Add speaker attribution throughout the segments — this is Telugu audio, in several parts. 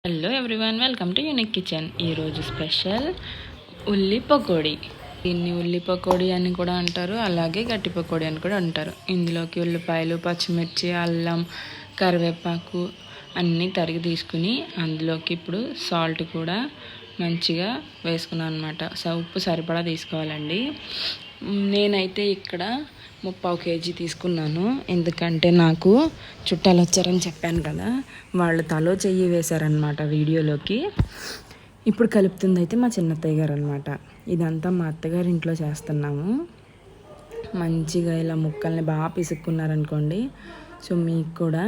Speaker 1: Hello everyone, welcome to unique kitchen. ఈరోజు స్పెషల్ ఉల్లి పకోడీ. దీన్ని ఉల్లి పకోడీ అని కూడా అంటారు, అలాగే గట్టి పకోడీ అని కూడా అంటారు. ఇందులోకి ఉల్లిపాయలు, పచ్చిమిర్చి, అల్లం, కరివేపాకు అన్నీ తరిగి తీసుకుని అందులోకి ఇప్పుడు సాల్ట్ కూడా మంచిగా వేసుకున్నాను అనమాట. ఉప్పు సరిపడా తీసుకోవాలండి. నేనైతే ఇక్కడ 3/4 kg తీసుకున్నాను. ఎందుకంటే నాకు చుట్టాలు వచ్చారని చెప్పాను కదా, వాళ్ళు తలో చెయ్యి వేశారనమాట వీడియోలోకి. ఇప్పుడు కలుపుతుంది అయితే మా చిన్నత్తయ్య గారు అనమాట. ఇదంతా మా అత్తగారి ఇంట్లో చేస్తున్నాము. మంచిగా ఇలా ముక్కల్ని బాగా పిసుక్కున్నారనుకోండి, సో మీకు కూడా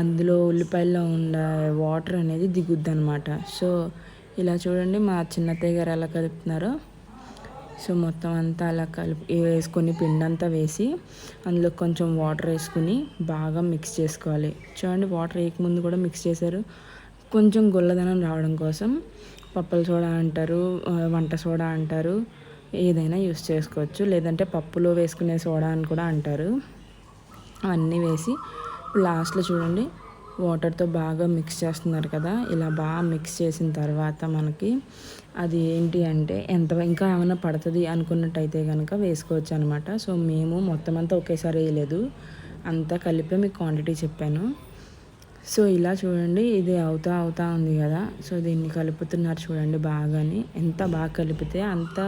Speaker 1: అందులో ఉల్లిపాయల్లో ఉండే వాటర్ అనేది దిగుద్ది అనమాట. సో ఇలా చూడండి మా చిన్నత్తయ్య గారు ఎలా కలుపుతున్నారో. సో మొత్తం అంతా అలా వేసుకొని పిండి అంతా వేసి అందులో కొంచెం వాటర్ వేసుకుని బాగా మిక్స్ చేసుకోవాలి. చూడండి, వాటర్ వేయకముందు కూడా మిక్స్ చేశారు. కొంచెం గుల్లదనం రావడం కోసం పప్పుల సోడా అంటారు, వంట సోడా అంటారు, ఏదైనా యూస్ చేసుకోవచ్చు. లేదంటే పప్పులో వేసుకునే సోడా అని కూడా అంటారు. అవన్నీ వేసి లాస్ట్లో చూడండి వాటర్తో బాగా మిక్స్ చేస్తున్నారు కదా. ఇలా బాగా మిక్స్ చేసిన తర్వాత మనకి అది ఏంటి అంటే ఇంకా ఏమైనా పడుతుంది అనుకున్నట్టయితే కనుక వేసుకోవచ్చు అనమాట. సో మేము మొత్తం అంతా ఒకేసారి వేయలేదు, అంతా కలిపి మీకు క్వాంటిటీ చెప్పాను. సో ఇలా చూడండి, ఇది అవుతా ఉంది కదా. సో దీన్ని కలుపుతున్నారు చూడండి బాగాని. ఎంత బాగా కలిపితే అంత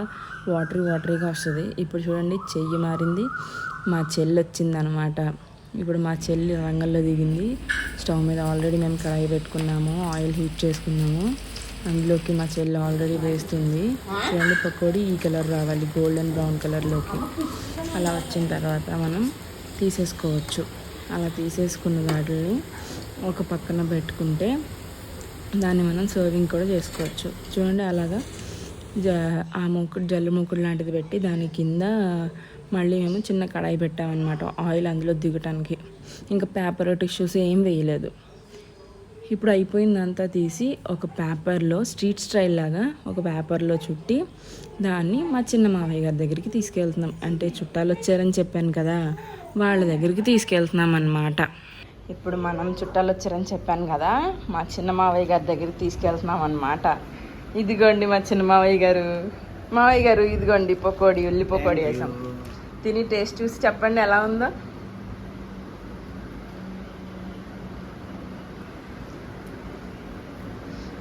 Speaker 1: వాటరీగా వస్తుంది. ఇప్పుడు చూడండి చెయ్యి మారింది, మా చెల్లి వచ్చిందనమాట. ఇప్పుడు మా చెల్లి రంగంలో దిగింది. స్టవ్ మీద ఆల్రెడీ మేము కడాయి పెట్టుకున్నాము, ఆయిల్ హీట్ చేసుకున్నాము. అందులోకి మా చెల్లి ఆల్రెడీ వేస్తుంది. చూడండి, పకోడీ ఈ కలర్ రావాలి, గోల్డెన్ బ్రౌన్ కలర్లోకి. అలా వచ్చిన తర్వాత మనం తీసేసుకోవచ్చు. అలా తీసేసుకున్న వాటిని ఒక పక్కన పెట్టుకుంటే దాన్ని మనం సర్వింగ్ కూడా చేసుకోవచ్చు. చూడండి, అలాగా జల్లు మూకుడు లాంటిది పెట్టి దాని కింద మళ్ళీ మేము చిన్న కడాయి పెట్టామన్నమాట, ఆయిల్ అందులో దిగటానికి. ఇంకా పేపర్, టిష్యూస్ ఏం వేయలేదు. ఇప్పుడు అయిపోయిందంతా తీసి ఒక పేపర్లో స్ట్రీట్ స్టైల్ లాగా ఒక పేపర్లో చుట్టి దాన్ని మా చిన్న మావయ్య గారి దగ్గరికి తీసుకెళ్తున్నాం. అంటే చుట్టాలు వచ్చారని చెప్పాను కదా, వాళ్ళ దగ్గరికి తీసుకెళ్తున్నాం అన్నమాట. ఇప్పుడు మనం చుట్టాలు వచ్చారని చెప్పాను కదా, మా చిన్న మావయ్య గారి దగ్గరికి తీసుకెళ్తున్నాం అన్నమాట. ఇదిగోండి మా చిన్న మావయ్య గారు ఇదిగోండి పకోడీ, ఉల్లి పకోడీ వేసాం. తిని టేస్ట్ చూసి చెప్పండి ఎలా ఉందో.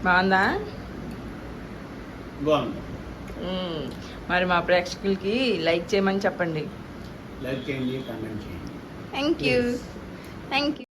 Speaker 1: బాగుందా? మరి మా ప్రేక్షకులకి లైక్ చేయమని చెప్పండి.
Speaker 2: లైక్ చేయండి, కామెంట్ చేయండి.
Speaker 1: Thank you.